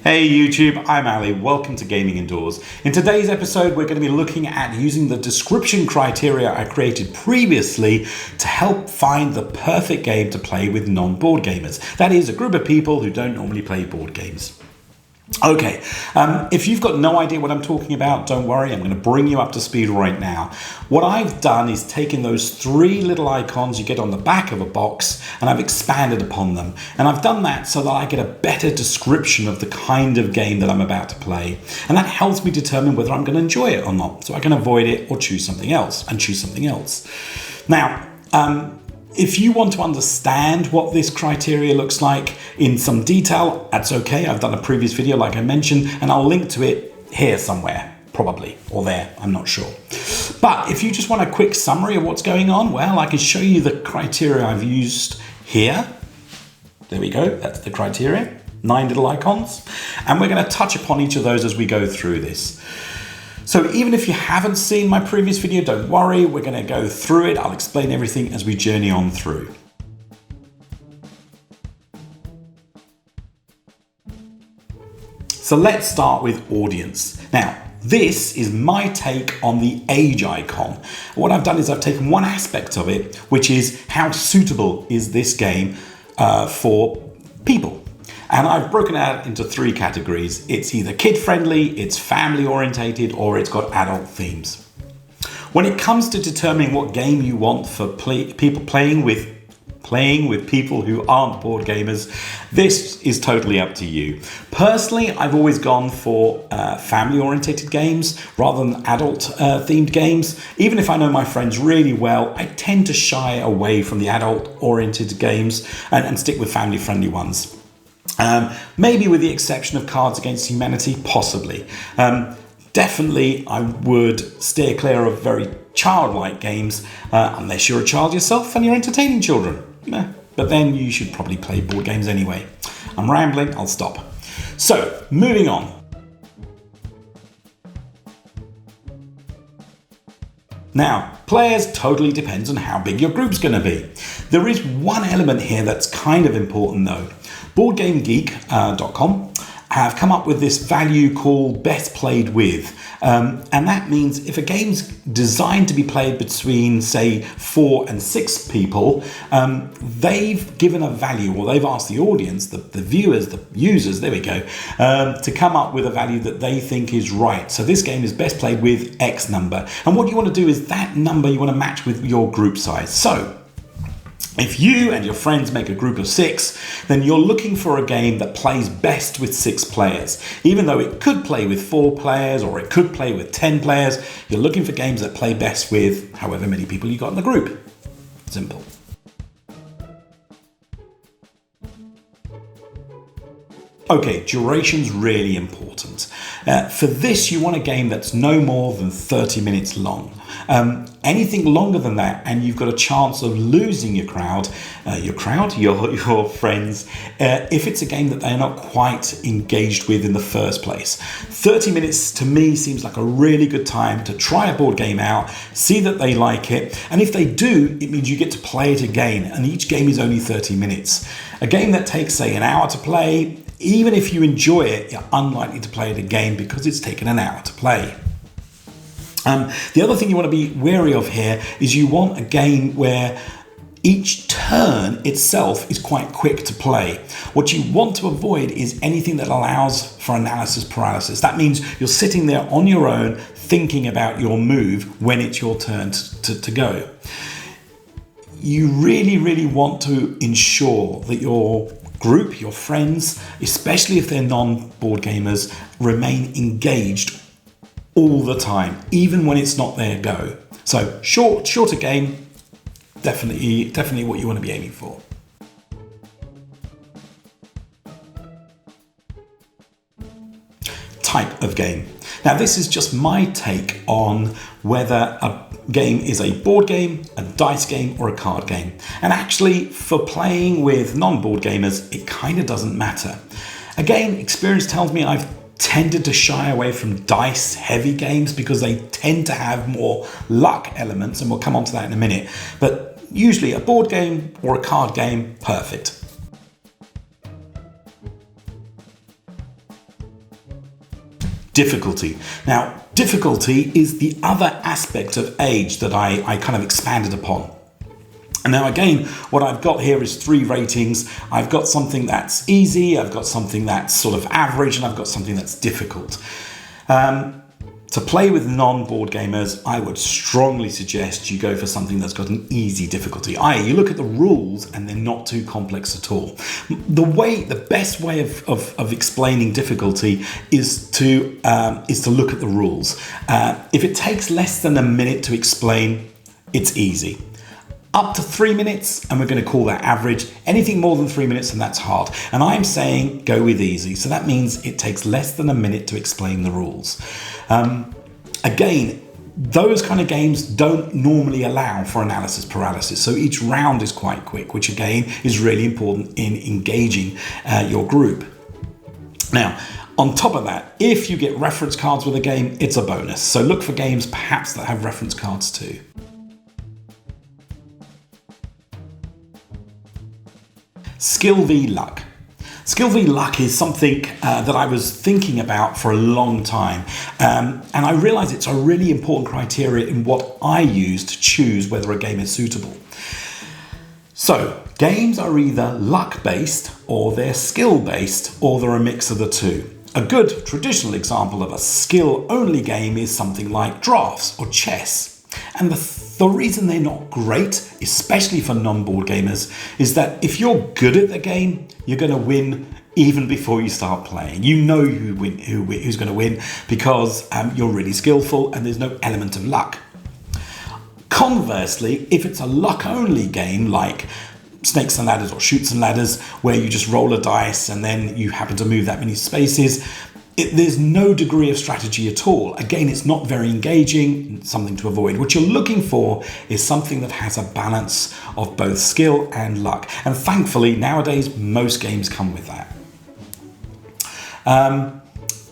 Hey YouTube, I'm Ali. Welcome to Gaming Indoors. In today's episode, we're going to be looking at using the description criteria I created previously to help find the perfect game to play with non-board gamers. That is, a group of people who don't normally play board games. Okay, if you've got no idea what I'm talking about, don't worry, I'm going to bring you up to speed right now. What I've done is taken those three little icons you get on the back of a box and I've expanded upon them. And I've done that so that I get a better description of the kind of game that I'm about to play. And that helps me determine whether I'm going to enjoy it or not. So I can avoid it or choose something else. Now, if you want to understand what this criteria looks like in some detail, that's okay. I've done a previous video like I mentioned, and I'll link to it here somewhere, probably, or there, I'm not sure. But if you just want a quick summary of what's going on, well, I can show you the criteria I've used here. There we go, that's the criteria, 9 little icons. And we're going to touch upon each of those as we go through this. So even if you haven't seen my previous video, don't worry, we're going to go through it. I'll explain everything as we journey on through. So let's start with audience. Now, this is my take on the age icon. What I've done is I've taken one aspect of it, which is how suitable is this game for people. And I've broken it out into 3 categories. It's either kid-friendly, it's family-orientated, or it's got adult themes. When it comes to determining what game you want for people playing with people who aren't board gamers, this is totally up to you. Personally, I've always gone for family-orientated games rather than adult-themed games. Even if I know my friends really well, I tend to shy away from the adult-oriented games and stick with family-friendly ones. Maybe with the exception of Cards Against Humanity, possibly. Definitely, I would steer clear of very childlike games, unless you're a child yourself and you're entertaining children. But then you should probably play board games anyway. I'm rambling, I'll stop. So, moving on. Now, players totally depends on how big your group's going to be. There is one element here that's kind of important though. BoardGameGeek.com have come up with this value called best played with. And that means if a game's designed to be played between, say, 4 and 6 people, they've given a value, or they've asked the audience, the viewers, the users, there we go, to come up with a value that they think is right. So this game is best played with X number. And what you want to do is that number you want to match with your group size. So if you and your friends make a group of 6, then you're looking for a game that plays best with 6 players. Even though it could play with 4 players or it could play with 10 players, you're looking for games that play best with however many people you got in the group. Simple. Okay, duration's really important. For this, you want a game that's no more than 30 minutes long. Anything longer than that, and you've got a chance of losing your friends, if it's a game that they're not quite engaged with in the first place. 30 minutes to me seems like a really good time to try a board game out, see that they like it, and if they do, it means you get to play it again, and each game is only 30 minutes. A game that takes, say, an hour to play, even if you enjoy it, you're unlikely to play it again because it's taken an hour to play. The other thing you want to be wary of here is you want a game where each turn itself is quite quick to play. What you want to avoid is anything that allows for analysis paralysis. That means you're sitting there on your own thinking about your move when it's your turn to go. You really, really want to ensure that your group, your friends, especially if they're non-board gamers, remain engaged all the time, even when it's not their go. So shorter game, definitely what you want to be aiming for. Type of game. Now this is just my take on whether a game is a board game, a dice game, or a card game. And actually, for playing with non-board gamers, it kind of doesn't matter. Again, experience tells me I've tended to shy away from dice-heavy games because they tend to have more luck elements, and we'll come on to that in a minute. But usually a board game or a card game, perfect. difficulty. Now, difficulty is the other aspect of age that I kind of expanded upon. And now again, what I've got here is 3 ratings. I've got something that's easy, I've got something that's sort of average, and I've got something that's difficult. To play with non-board gamers, I would strongly suggest you go for something that's got an easy difficulty. I.e., you look at the rules and they're not too complex at all. The best way of explaining difficulty is to look at the rules. If it takes less than a minute to explain, it's easy. Up to 3 minutes, and we're going to call that average. Anything more than 3 minutes, and that's hard. And I'm saying go with easy. So that means it takes less than a minute to explain the rules. Again, those kind of games don't normally allow for analysis paralysis. So each round is quite quick, which again is really important in engaging your group. Now, on top of that, if you get reference cards with a game, it's a bonus. So look for games perhaps that have reference cards too. Skill v luck. Skill v luck is something that I was thinking about for a long time. And I realize it's a really important criteria in what I use to choose whether a game is suitable. So, games are either luck-based, or they're skill-based, or they're a mix of the two. A good traditional example of a skill-only game is something like drafts or chess. And the reason they're not great, especially for non-board gamers, is that if you're good at the game, you're going to win even before you start playing. You know who's going to win because you're really skillful and there's no element of luck. Conversely, if it's a luck-only game like Snakes and Ladders or Chutes and Ladders, where you just roll a dice and then you happen to move that many spaces, there's no degree of strategy at all. Again, it's not very engaging, something to avoid. What you're looking for is something that has a balance of both skill and luck. And thankfully, nowadays, most games come with that.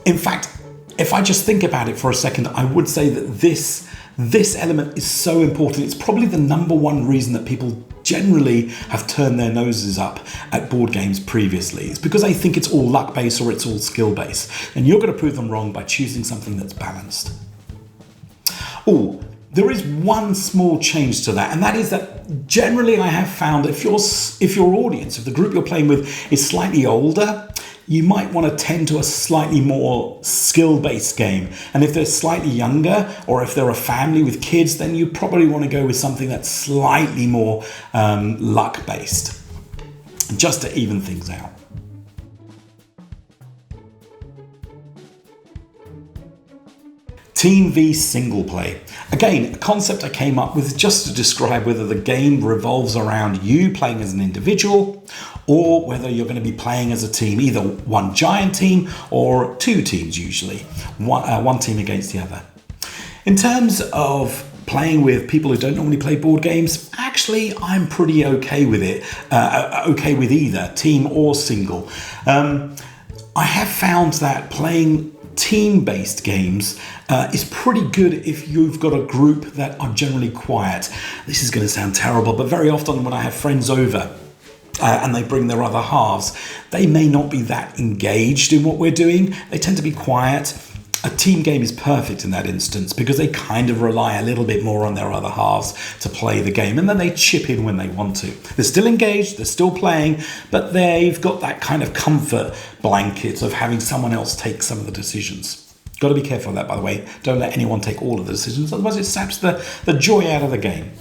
In fact, if I just think about it for a second, I would say that this element is so important. It's probably the number one reason that people generally have turned their noses up at board games previously. It's because they think it's all luck-based or it's all skill-based. And you're going to prove them wrong by choosing something that's balanced. Oh, there is one small change to that, and that is that generally I have found if your audience, if the group you're playing with is slightly older, you might want to tend to a slightly more skill-based game. And if they're slightly younger, or if they're a family with kids, then you probably want to go with something that's slightly more luck-based, just to even things out. Team v single play. Again, a concept I came up with just to describe whether the game revolves around you playing as an individual or whether you're going to be playing as a team, either one giant team or 2 teams usually, one team against the other. In terms of playing with people who don't normally play board games, actually I'm pretty okay with it, okay with either team or single. I have found that playing team-based games is pretty good if you've got a group that are generally quiet. This is going to sound terrible, but very often when I have friends over and they bring their other halves, they may not be that engaged in what we're doing. They tend to be quiet. A team game is perfect in that instance because they kind of rely a little bit more on their other halves to play the game, and then they chip in when they want to. They're still engaged, they're still playing, but they've got that kind of comfort blanket of having someone else take some of the decisions. Got to be careful of that, by the way. Don't let anyone take all of the decisions, otherwise it saps the joy out of the game.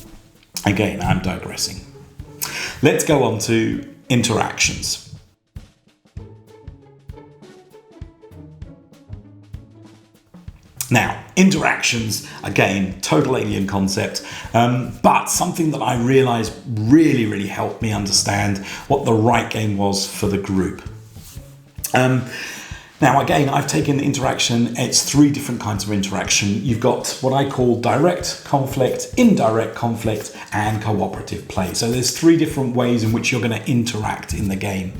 Again, I'm digressing. Let's go on to interactions. Now, interactions, again, total alien concept, but something that I realized really helped me understand what the right game was for the group. Now, again, I've taken interaction, it's 3 different kinds of interaction. You've got what I call direct conflict, indirect conflict, and cooperative play. So there's 3 different ways in which you're going to interact in the game.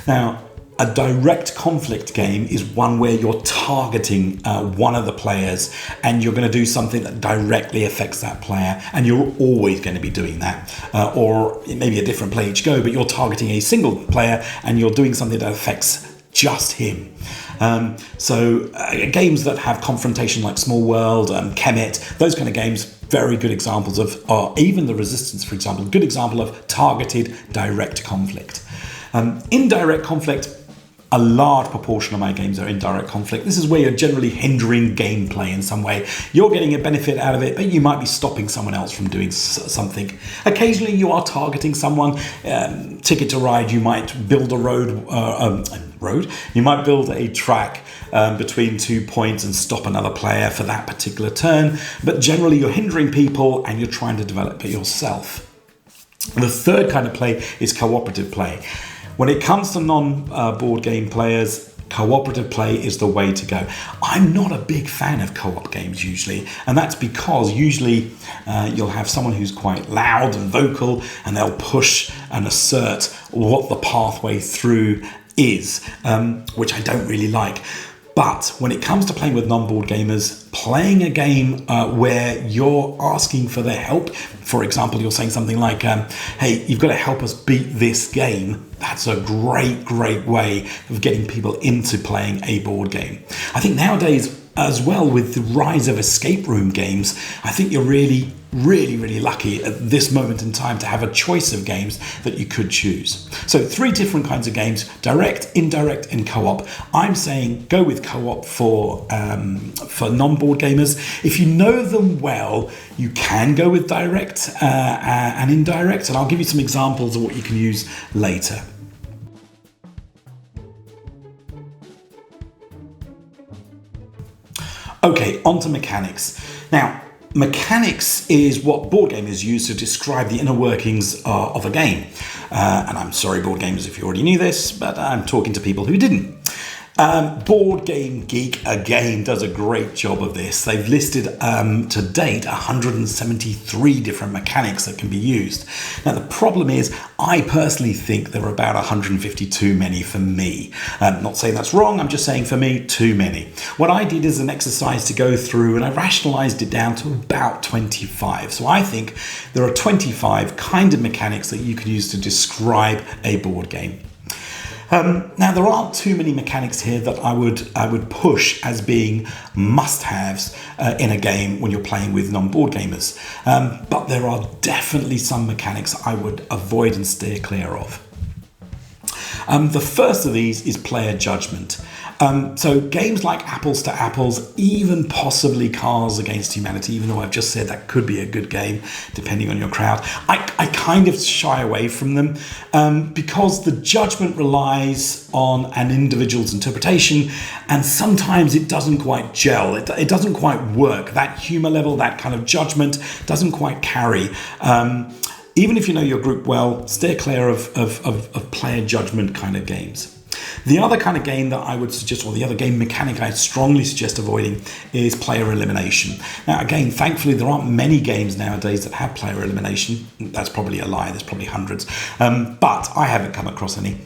Now, a direct conflict game is one where you're targeting one of the players and you're going to do something that directly affects that player, and you're always going to be doing that. Or it may be a different play each go, but you're targeting a single player and you're doing something that affects just him. Games that have confrontation like Small World, Kemet, those kind of games, very good examples of, or even The Resistance, for example, good example of targeted direct conflict. Indirect conflict, a large proportion of my games are indirect conflict. This is where you're generally hindering gameplay in some way. You're getting a benefit out of it, but you might be stopping someone else from doing something. Occasionally you are targeting someone. Ticket to Ride, you might build a road. You might build a track between 2 points and stop another player for that particular turn. But generally you're hindering people and you're trying to develop it yourself. The third kind of play is cooperative play. When it comes to non-board game players, cooperative play is the way to go. I'm not a big fan of co-op games usually, and that's because usually you'll have someone who's quite loud and vocal, and they'll push and assert what the pathway through is, which I don't really like. But when it comes to playing with non-board gamers, playing a game where you're asking for their help, for example, you're saying something like, hey, you've got to help us beat this game. That's a great way of getting people into playing a board game. I think nowadays, as well, with the rise of escape room games, I think you're really lucky at this moment in time to have a choice of games that you could choose. So 3 different kinds of games: direct, indirect, and co-op. I'm saying go with co-op for non-board gamers. If you know them well, you can go with direct and indirect, and I'll give you some examples of what you can use later. Okay, on to mechanics. Now, mechanics is what board gamers use to describe the inner workings of a game. And I'm sorry, board gamers, if you already knew this, but I'm talking to people who didn't. Board Game Geek, again, does a great job of this. They've listed, to date, 173 different mechanics that can be used. Now, the problem is, I personally think there are about 150 too many for me. I'm not saying that's wrong, I'm just saying for me, too many. What I did is an exercise to go through, and I rationalized it down to about 25. So I think there are 25 kind of mechanics that you can use to describe a board game. Now, there aren't too many mechanics here that I would push as being must-haves in a game when you're playing with non-board gamers. But there are definitely some mechanics I would avoid and steer clear of. The first of these is player judgment. So games like Apples to Apples, even possibly Cars Against Humanity, even though I've just said that could be a good game, depending on your crowd, I kind of shy away from them because the judgment relies on an individual's interpretation, and sometimes it doesn't quite gel. It doesn't quite work. That humor level, that kind of judgment doesn't quite carry. Even if you know your group well, steer clear of player judgment kind of games. The other kind of game that I would suggest, or the other game mechanic I strongly suggest avoiding, is player elimination. Now, again, thankfully, there aren't many games nowadays that have player elimination. That's probably a lie. There's probably hundreds. But I haven't come across any.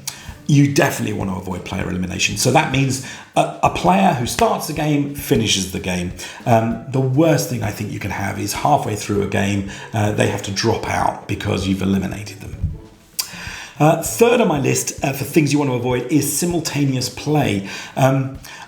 You definitely want to avoid player elimination. So that means a player who starts the game finishes the game. The worst thing I think you can have is halfway through a game, they have to drop out because you've eliminated them. Third on my list for things you want to avoid is simultaneous play.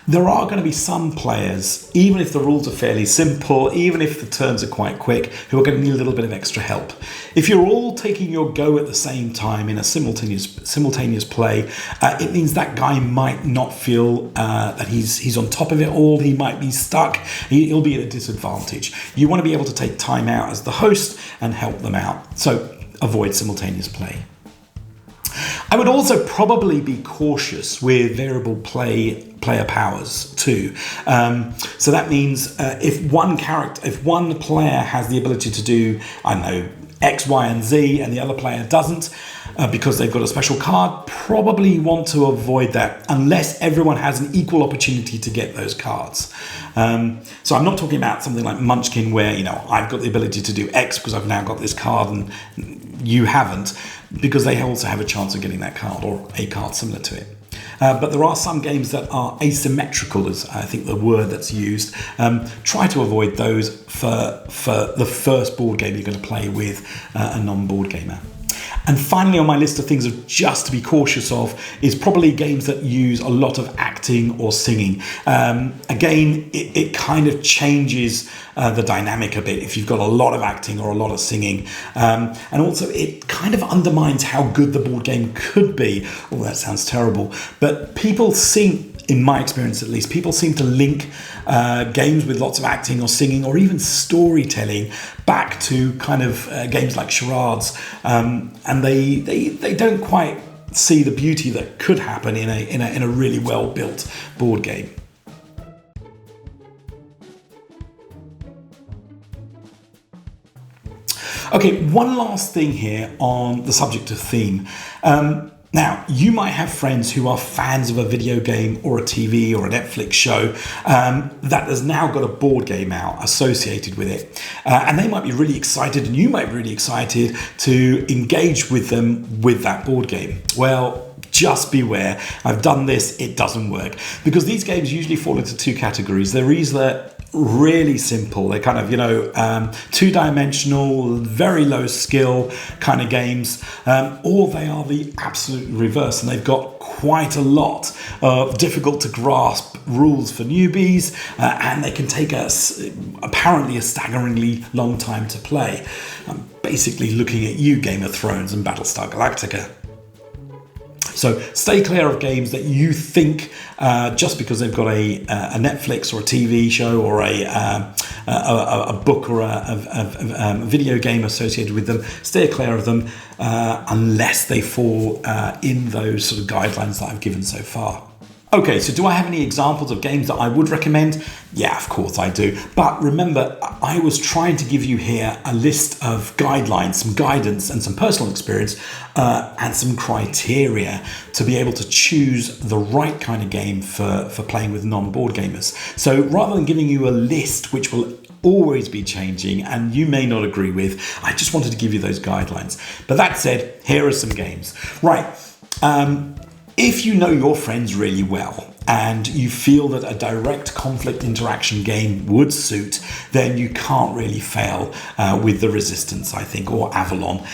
There are going to be some players, even if the rules are fairly simple, even if the turns are quite quick, who are going to need a little bit of extra help. If you're all taking your go at the same time in a simultaneous play, it means that guy might not feel that he's on top of it all. He might be stuck. He'll be at a disadvantage. You want to be able to take time out as the host and help them out. So avoid simultaneous play. I would also probably be cautious with variable player powers too. So that means if one player has the ability to do, I don't know, X, Y, and Z, and the other player doesn't, because they've got a special card, probably want to avoid that unless everyone has an equal opportunity to get those cards. So I'm not talking about something like Munchkin where, I've got the ability to do X because I've now got this card and you haven't, because they also have a chance of getting that card or a card similar to it. But there are some games that are asymmetrical, is I think the word that's used. Try to avoid those for the first board game you're going to play with a non-board gamer. And finally on my list of things just to be cautious of is probably games that use a lot of acting or singing. Again, it kind of changes the dynamic a bit if you've got a lot of acting or a lot of singing. And also it kind of undermines how good the board game could be. Oh, that sounds terrible. But people seem, in my experience at least, people seem to link games with lots of acting or singing or even storytelling back to kind of games like charades, and they don't quite see the beauty that could happen in a really well built board game. Okay, one last thing here on the subject of theme. Now, you might have friends who are fans of a video game or a TV or a Netflix show that has now got a board game out associated with it. And they might be really excited, and you might be really excited to engage with them with that board game. Well, just beware. I've done this, it doesn't work. Because these games usually fall into two categories. They're either really simple, they're kind of, two-dimensional, very low skill kind of games, or they are the absolute reverse, and they've got quite a lot of difficult to grasp rules for newbies, and they can take us apparently a staggeringly long time to play. I'm basically looking at you, Game of Thrones and Battlestar Galactica. So stay clear of games that you think just because they've got a Netflix or a TV show or a book or a video game associated with them. Stay clear of them unless they fall in those sort of guidelines that I've given so far. Okay, so do I have any examples of games that I would recommend? Yeah, of course I do. But remember, I was trying to give you here a list of guidelines, some guidance and some personal experience and some criteria to be able to choose the right kind of game for playing with non-board gamers. So rather than giving you a list which will always be changing and you may not agree with, I just wanted to give you those guidelines. But that said, here are some games. Right. If you know your friends really well and you feel that a direct conflict interaction game would suit, then you can't really fail with the Resistance, I think, or Avalon.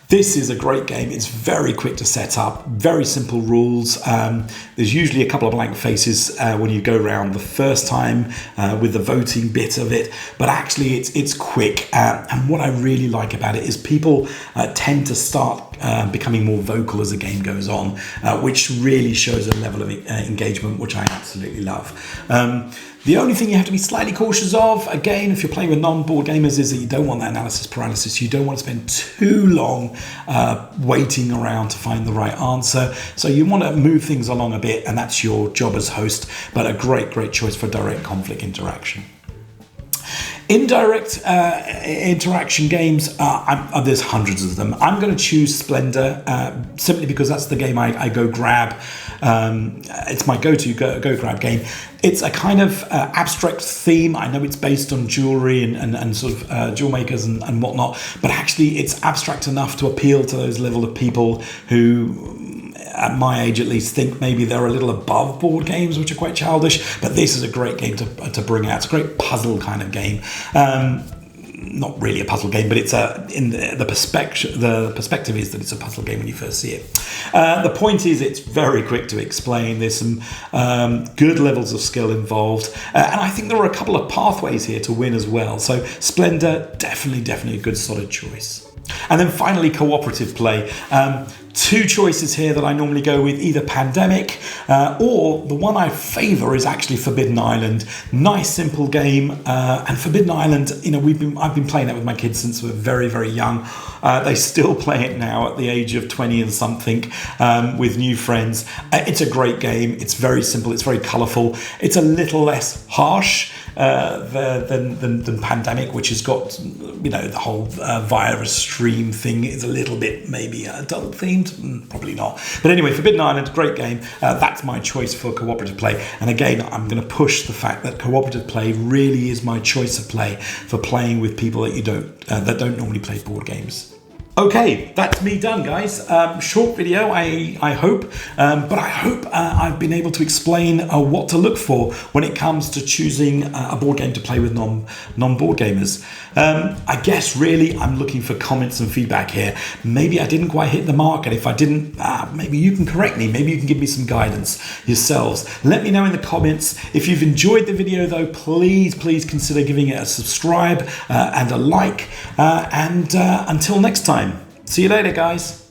This is a great game. It's very quick to set up, very simple rules. There's usually a couple of blank faces when you go around the first time with the voting bit of it, but actually it's quick. And what I really like about it is people tend to start becoming more vocal as the game goes on, which really shows a level of engagement, which I absolutely love. The only thing you have to be slightly cautious of, again, if you're playing with non-board gamers, is that you don't want that analysis paralysis. You don't want to spend too long waiting around to find the right answer. So you want to move things along a bit, and that's your job as host, but a great choice for direct conflict interaction. Indirect interaction games, there's hundreds of them. I'm going to choose Splendor simply because that's the game I go grab. It's my go-to go grab game. It's a kind of abstract theme. I know it's based on jewelry and sort of jewel makers and whatnot, but actually it's abstract enough to appeal to those level of people who, at my age at least, think maybe they're a little above board games, which are quite childish, but this is a great game to bring out. It's a great puzzle kind of game. Not really a puzzle game, but it's the perspective is that it's a puzzle game when you first see it. The point is it's very quick to explain. There's some good levels of skill involved, and I think there are a couple of pathways here to win as well. So Splendor, definitely a good solid choice. And then finally, cooperative play. Two choices here that I normally go with, either Pandemic or the one I favour is actually Forbidden Island. Nice simple game, and Forbidden Island, I've been playing that with my kids since we're very young. They still play it now at the age of 20 and something with new friends. It's a great game. It's very simple. It's very colourful. It's a little less harsh than Pandemic, which has got the whole virus stream thing is a little bit maybe adult themed. Probably not. But anyway, Forbidden Island, great game. That's my choice for cooperative play. And again, I'm going to push the fact that cooperative play really is my choice of play for playing with people that don't normally play board games. Okay, that's me done, guys. Short video, I hope, but I hope I've been able to explain what to look for when it comes to choosing a board game to play with non-board gamers. I guess really I'm looking for comments and feedback here. Maybe I didn't quite hit the mark, and if I didn't, maybe you can correct me. Maybe you can give me some guidance yourselves. Let me know in the comments. If you've enjoyed the video though, please consider giving it a subscribe and a like. And until next time, see you later, guys.